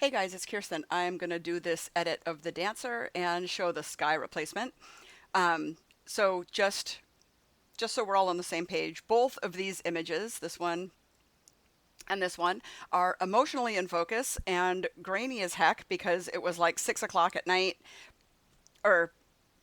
Hey guys, it's Kirsten. I'm going to do this edit of the dancer and show the sky replacement. Um, so just so we're all on the same page, both of these images, this one and this one, are emotionally in focus and grainy as heck because it was like 6 o'clock at night or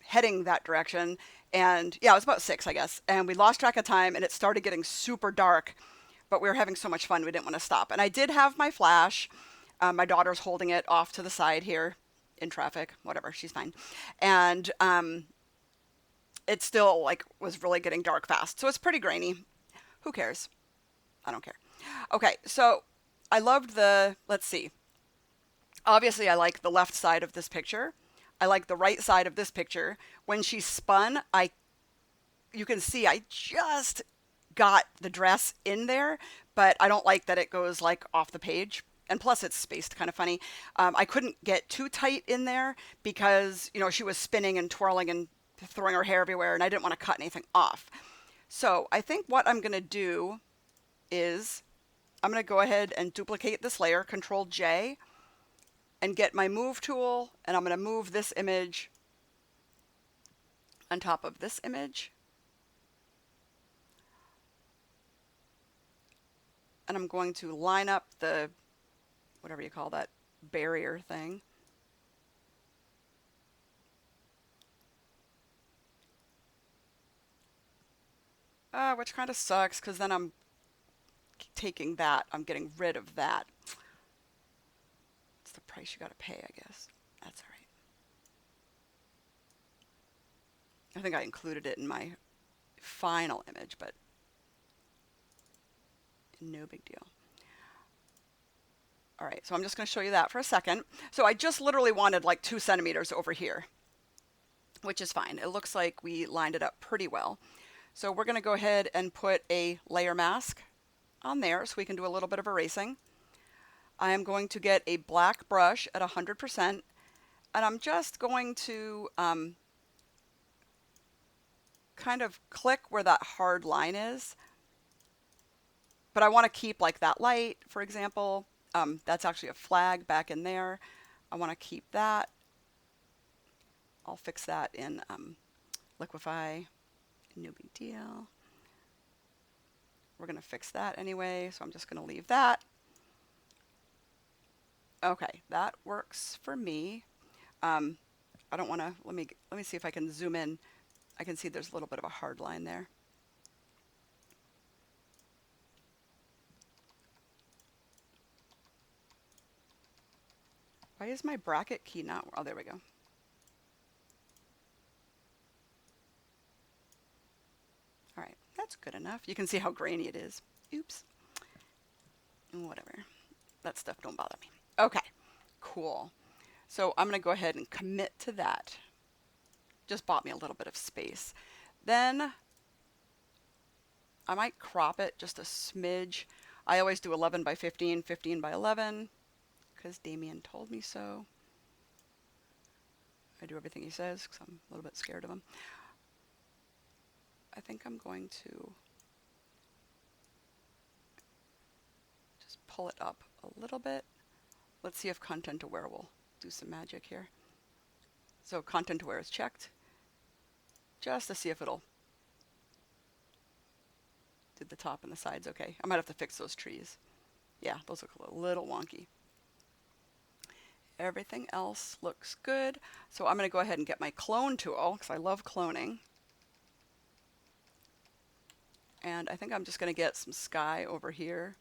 heading that direction. And yeah, it was about six, I guess. And we lost track of time and it started getting super dark, but we were having so much fun we didn't want to stop. And I did have my flash. My daughter's holding it off to the side here in traffic, whatever, she's fine. And it still like was really getting dark fast. So it's pretty grainy. Who cares? I don't care. Okay, so I loved let's see. Obviously, I like the left side of this picture. I like the right side of this picture. When she spun, you can see I just got the dress in there, but I don't like that it goes like off the page. And plus, it's spaced kind of funny. I couldn't get too tight in there because, she was spinning and twirling and throwing her hair everywhere, and I didn't want to cut anything off. So I think what I'm going to do is I'm going to go ahead and duplicate this layer, Control J, and get my move tool, and I'm going to move this image on top of this image. And I'm going to line up the, whatever you call that, barrier thing. Which kind of sucks because then I'm taking that, I'm getting rid of that. It's the price you got to pay, I guess. That's all right. I think I included it in my final image, but no big deal. All right, so I'm just going to show you that for a second. So I just literally wanted like 2 centimeters over here, which is fine. It looks like we lined it up pretty well. So we're going to go ahead and put a layer mask on there so we can do a little bit of erasing. I am going to get a black brush at 100%, and I'm just going to kind of click where that hard line is. But I want to keep like that light, for example. That's actually a flag back in there. I want to keep that. I'll fix that in liquify. No big deal. We're going to fix that anyway, so I'm just going to leave that. Okay, that works for me. I don't want to, let me see if I can zoom in. I can see there's a little bit of a hard line there. Why is my bracket key not, oh, there we go. All right, that's good enough. You can see how grainy it is. Oops. Whatever. That stuff don't bother me. Okay, cool. So I'm going to go ahead and commit to that. Just bought me a little bit of space. Then I might crop it just a smidge. I always do 11 by 15, 15 by 11, because Damien told me so. I do everything he says because I'm a little bit scared of him. I think I'm going to just pull it up a little bit. Let's see if content aware will do some magic here. So content aware is checked, just to see if it'll do the top and the sides okay. I might have to fix those trees. Yeah, those look a little wonky. Everything else looks good. So I'm going to go ahead and get my clone tool because I love cloning. And I think I'm just going to get some sky over here.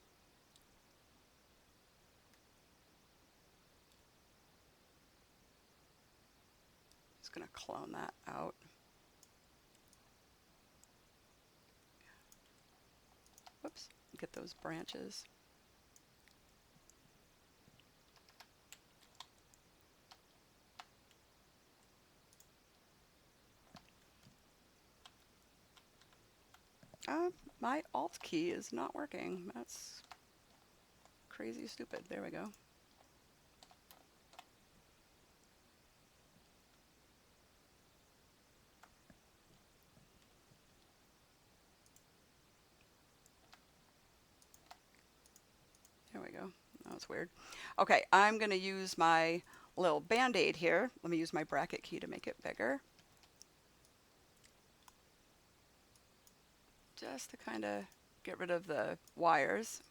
Just going to clone that out. Whoops, get those branches. My Alt key is not working. That's crazy stupid. There we go. There we go. That was weird. Okay, I'm going to use my little Band-Aid here. Let me use my bracket key to make it bigger. Just to kind of get rid of the wires.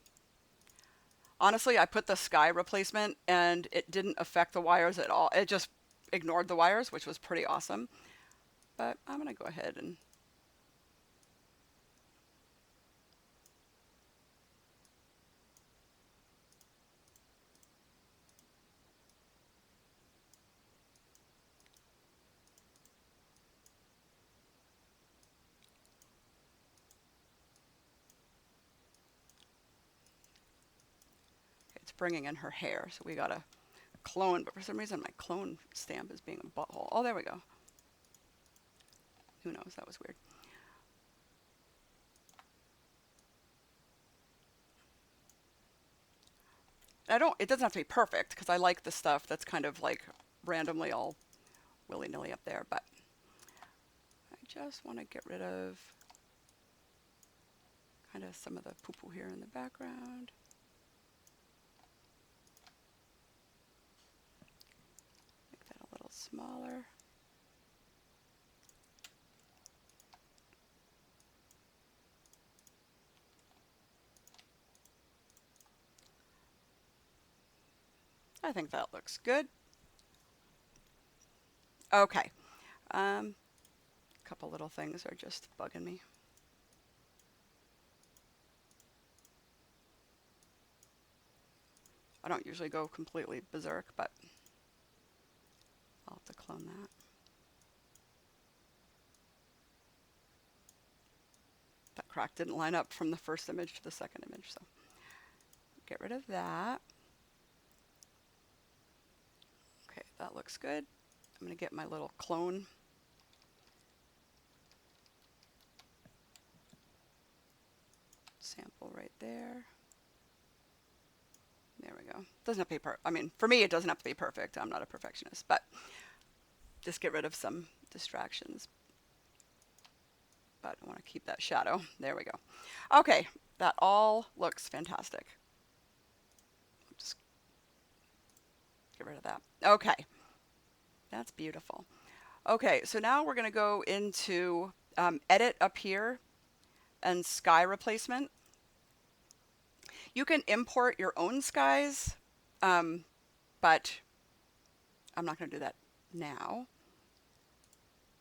Honestly, I put the sky replacement and it didn't affect the wires at all. It just ignored the wires, which was pretty awesome. But I'm going to go ahead and it's bringing in her hair. So we got to clone, but for some reason my clone stamp is being a butthole. Oh, there we go. Who knows? That was weird. It doesn't have to be perfect because I like the stuff that's kind of like randomly all willy-nilly up there, but I just want to get rid of kind of some of the poo-poo here in the background. Make that a little smaller. I think that looks good. Okay. A couple little things are just bugging me. I don't usually go completely berserk, but I'll have to clone that. That crack didn't line up from the first image to the second image, so get rid of that. Okay, that looks good. I'm going to get my little clone. Sample right there. There we go. Doesn't have to be I mean, for me, it doesn't have to be perfect. I'm not a perfectionist, but just get rid of some distractions. But I want to keep that shadow. There we go. Okay, that all looks fantastic. Just get rid of that. Okay, that's beautiful. Okay, so now we're going to go into edit up here and sky replacement. You can import your own skies, but I'm not going to do that now.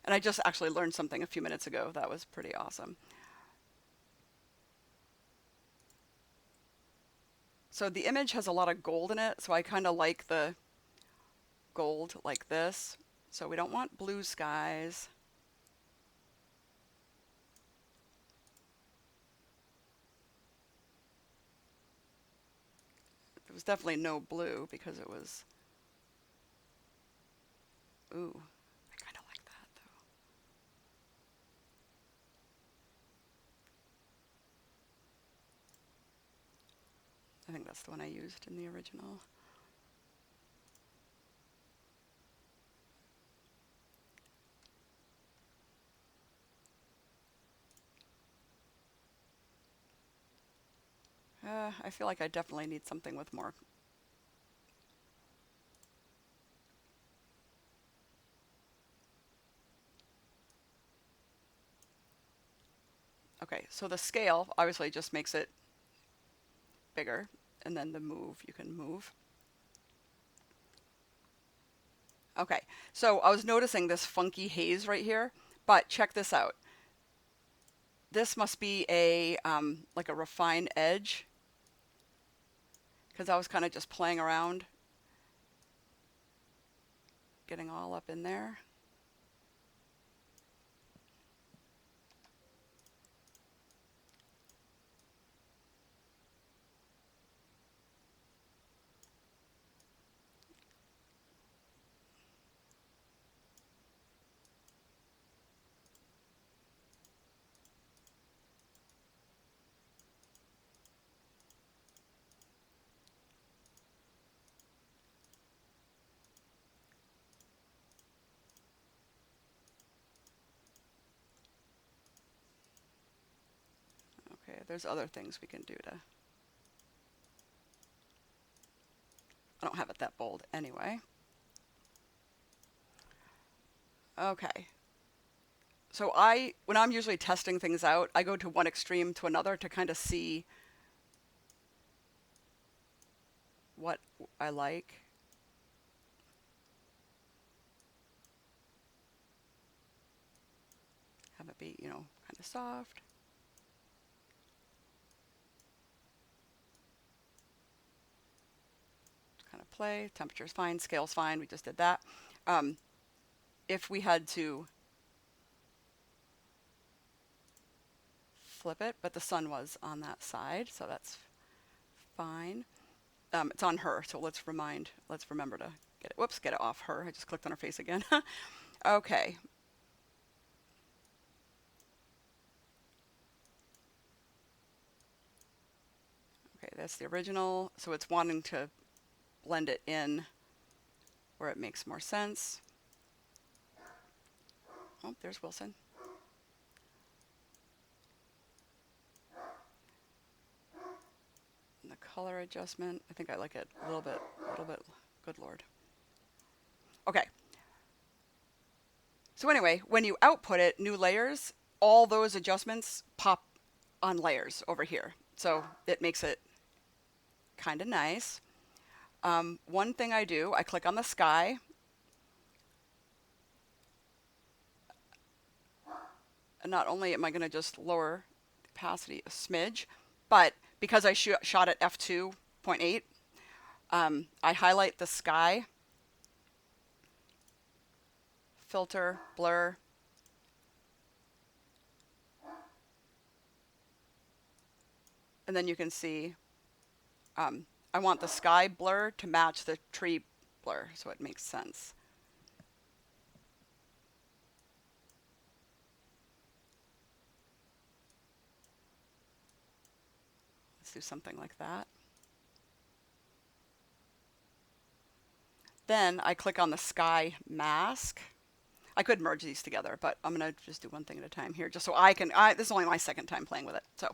And I just actually learned something a few minutes ago. That was pretty awesome. So the image has a lot of gold in it, so I kind of like the gold like this. So we don't want blue skies. There was definitely no blue because it was... Ooh, I kind of like that though. I think that's the one I used in the original. I feel like I definitely need something with more. Okay, so the scale obviously just makes it bigger, and then the move, you can move. Okay, so I was noticing this funky haze right here, but check this out. This must be a like a refined edge, because I was kind of just playing around, getting all up in there. Okay, there's other things we can do to... I don't have it that bold anyway. Okay. So when I'm usually testing things out, I go to one extreme to another to kind of see what I like. Have it be, kind of soft. Kind of play. Temperature's fine. Scale's fine. We just did that. If we had to flip it, but the sun was on that side, so that's fine. It's on her, so let's remember to get it off her. I just clicked on her face again. Okay. Okay, that's the original. So it's wanting to blend it in where it makes more sense. Oh, there's Wilson. And the color adjustment, I think I like it a little bit, good Lord. Okay. So anyway, when you output it, new layers, all those adjustments pop on layers over here. So it makes it kind of nice. One thing I do, I click on the sky. And not only am I going to just lower the opacity a smidge, but because I shot at f2.8, I highlight the sky, filter, blur, and then you can see I want the sky blur to match the tree blur, so it makes sense. Let's do something like that. Then I click on the sky mask. I could merge these together, but I'm going to just do one thing at a time here, just so I can, this is only my second time playing with it, so.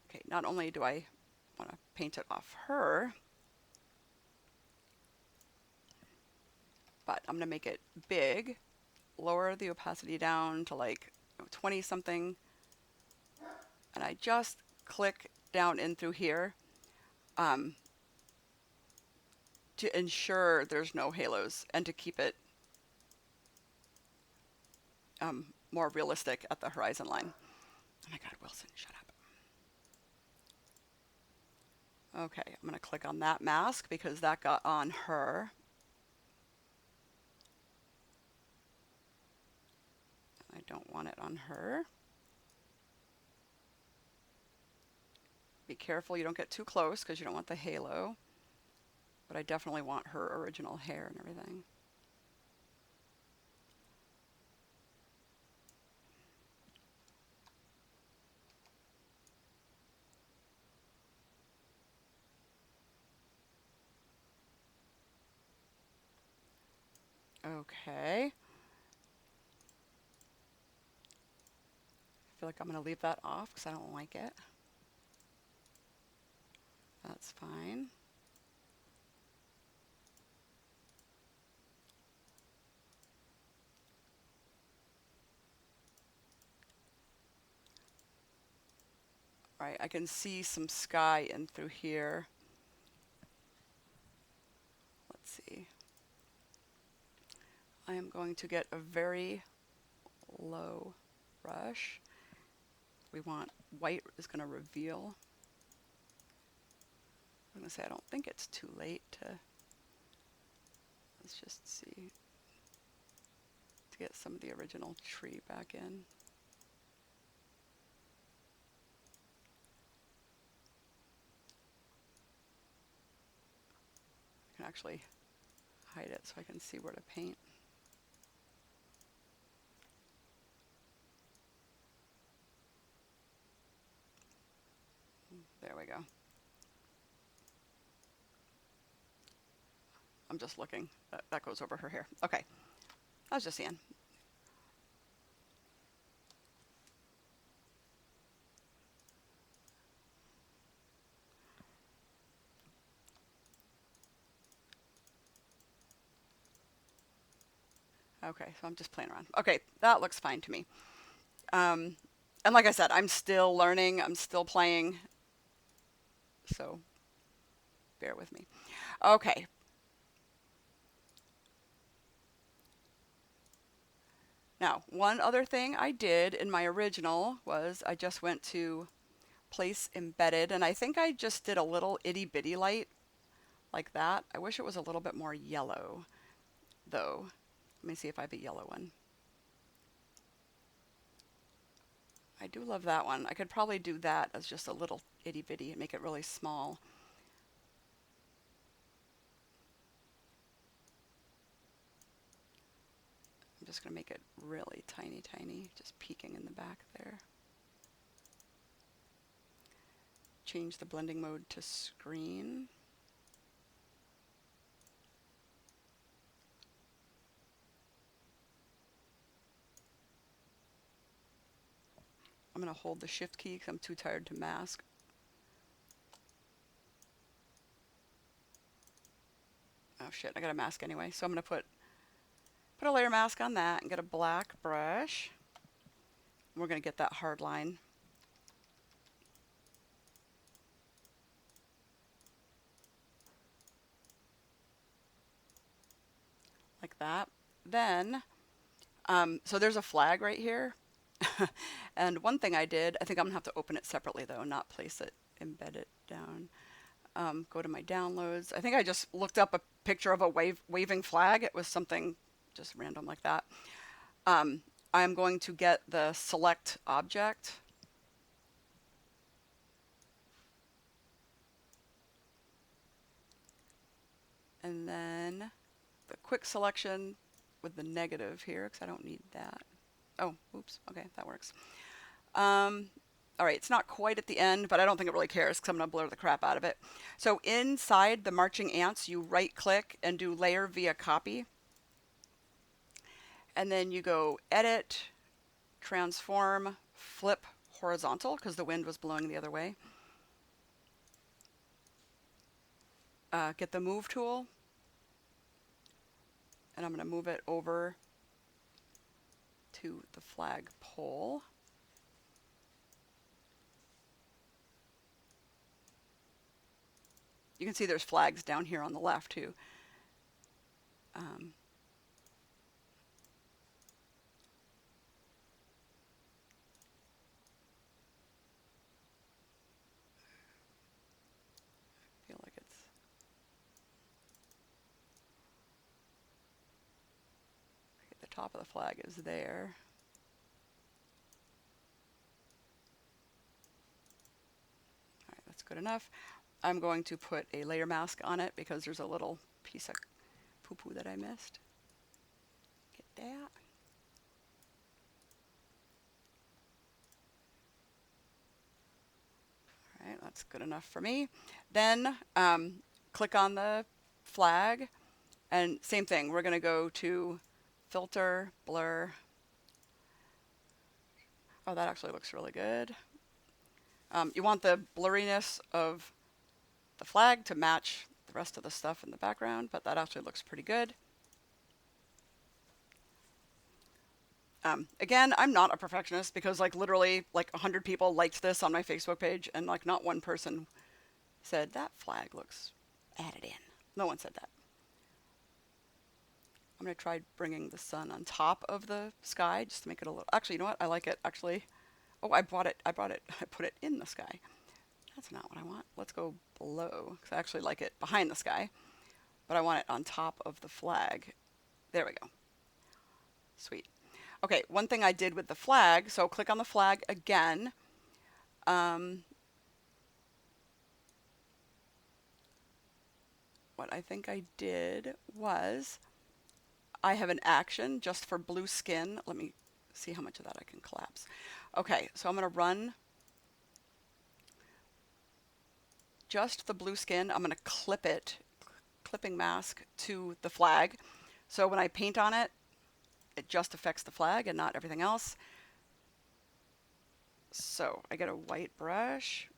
Okay, not only do I want to paint it off her, but I'm going to make it big, lower the opacity down to like 20 something, and I just click down in through here to ensure there's no halos and to keep it more realistic at the horizon line. Oh my God, Wilson, shut up. Okay, I'm going to click on that mask because that got on her. I don't want it on her. Be careful you don't get too close because you don't want the halo. But I definitely want her original hair and everything. Okay. I feel like I'm going to leave that off because I don't like it. That's fine. All right, I can see some sky in through here. Let's see. I am going to get a very low brush. We want white is going to reveal. I'm going to say I don't think it's too late to, let's just see, to get some of the original tree back in. I can actually hide it so I can see where to paint. There we go. I'm just looking. That goes over her hair. Okay. I was just seeing. Okay, so I'm just playing around. Okay, that looks fine to me. Um, and like I said, I'm still learning. I'm still playing. So bear with me. Okay. Now, one other thing I did in my original was I just went to place embedded, and I think I just did a little itty bitty light like that. I wish it was a little bit more yellow though. Let me see if I have a yellow one. I do love that one. I could probably do that as just a little itty bitty and make it really small. I'm just going to make it really tiny, tiny, just peeking in the back there. Change the blending mode to screen. I'm going to hold the shift key because I'm too tired to mask. Oh shit, I got a mask anyway. So I'm going to put a layer mask on that and get a black brush. We're going to get that hard line. Like that. Then, so there's a flag right here. And one thing I did, I think I'm going to have to open it separately though, not place it, embed it down. Go to my downloads. I think I just looked up a picture of a waving flag. It was something just random like that. I'm going to get the select object. And then the quick selection with the negative here, because I don't need that. Oh, oops. Okay, that works. All right, it's not quite at the end, but I don't think it really cares because I'm going to blur the crap out of it. So inside the marching ants, you right click and do layer via copy. And then you go edit, transform, flip horizontal because the wind was blowing the other way. Get the move tool. And I'm going to move it over to the flag pole. You can see there's flags down here on the left too. I feel like it's okay, the top of the flag is there. All right, that's good enough. I'm going to put a layer mask on it because there's a little piece of poo-poo that I missed. Get that. All right, that's good enough for me. Then click on the flag and same thing. We're going to go to filter, blur. Oh, that actually looks really good. You want the blurriness of the flag to match the rest of the stuff in the background, but that actually looks pretty good. Again, I'm not a perfectionist because like literally like 100 people liked this on my Facebook page and like not one person said that flag looks added in. No one said that. I'm going to try bringing the sun on top of the sky just to make it a little, actually, you know what? I like it actually. Oh, I brought it. I put it in the sky. That's not what I want. Let's go below because I actually like it behind the sky, but I want it on top of the flag. There we go. Sweet. Okay, one thing I did with the flag, so click on the flag again. What I think I did was I have an action just for blue skin. Let me see how much of that I can collapse. Okay, so I'm going to run just the blue skin. I'm going to clip it, clipping mask to the flag. So when I paint on it, it just affects the flag and not everything else. So I get a white brush.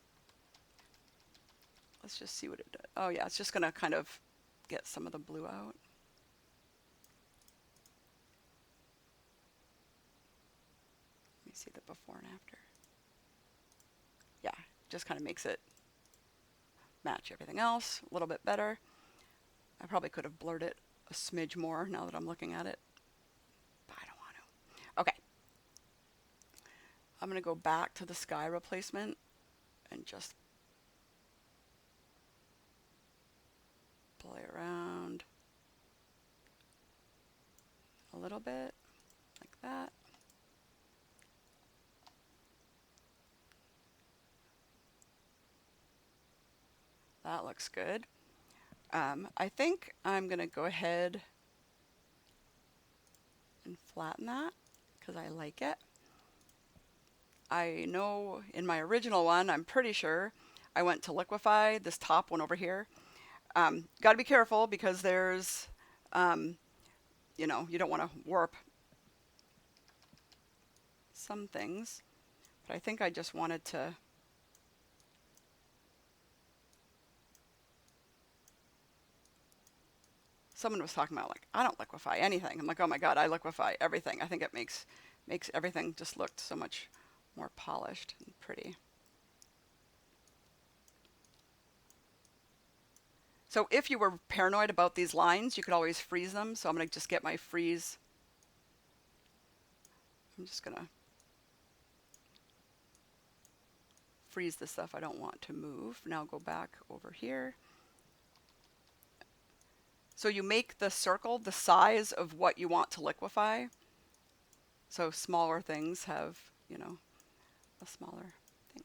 Let's just see what it does. Oh yeah, it's just going to kind of get some of the blue out. see the before and after. Yeah, just kind of makes it match everything else a little bit better. I probably could have blurred it a smidge more now that I'm looking at it, but I don't want to. Okay. I'm going to go back to the sky replacement and just play around a little bit like that. That looks good. I think I'm going to go ahead and flatten that because I like it. I know in my original one, I'm pretty sure I went to liquify, this top one over here. Got to be careful because there's, you know, you don't want to warp some things, but I think I just wanted to someone was talking about like, I don't liquify anything. I'm like, oh my God, I liquify everything. I think it makes everything just look so much more polished and pretty. So if you were paranoid about these lines, you could always freeze them. So I'm going to just get my freeze. I'm just going to freeze the stuff I don't want to move. Now go back over here. So you make the circle the size of what you want to liquify. So smaller things have, you know, a smaller thing.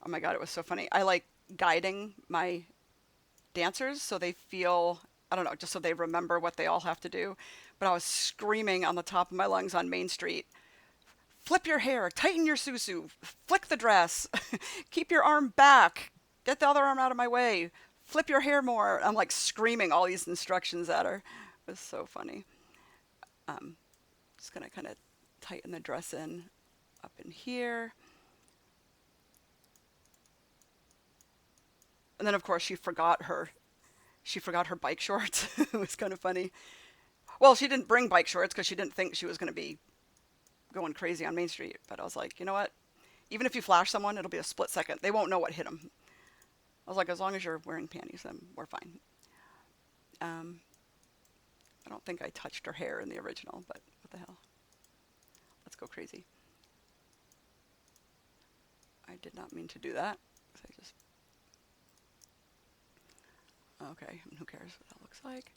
Oh my God, it was so funny. I like guiding my dancers so they feel, I don't know, just so they remember what they all have to do. But I was screaming on the top of my lungs on Main Street, flip your hair, tighten your susu, flick the dress, keep your arm back, get the other arm out of my way, flip your hair more. I'm like screaming all these instructions at her. It was so funny. Just gonna kind of tighten the dress in up in here. And then of course she forgot her bike shorts. It was kind of funny. Well, she didn't bring bike shorts because she didn't think she was going to be going crazy on Main Street. But I was like, you know what? Even if you flash someone, it'll be a split second. They won't know what hit them. I was like, as long as you're wearing panties, then we're fine. I don't think I touched her hair in the original, but what the hell? Let's go crazy. I did not mean to do that. I just... Okay, who cares what that looks like?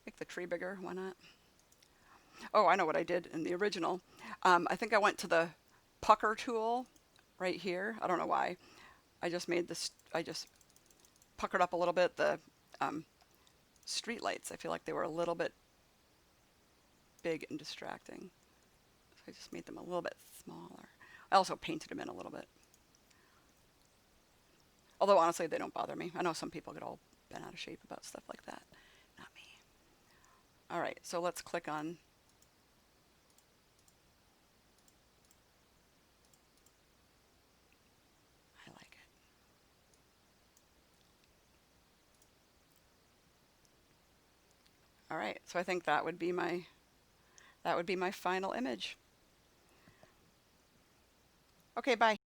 Make the tree bigger, why not? Oh, I know what I did in the original. I think I went to the pucker tool right here. I don't know why. I just made this, I just puckered up a little bit the street lights. I feel like they were a little bit big and distracting. So I just made them a little bit smaller. I also painted them in a little bit. Although honestly, they don't bother me. I know some people get all bent out of shape about stuff like that. Not me. All right, so let's click on I like it. All right, so I think that would be my final image. Okay, bye.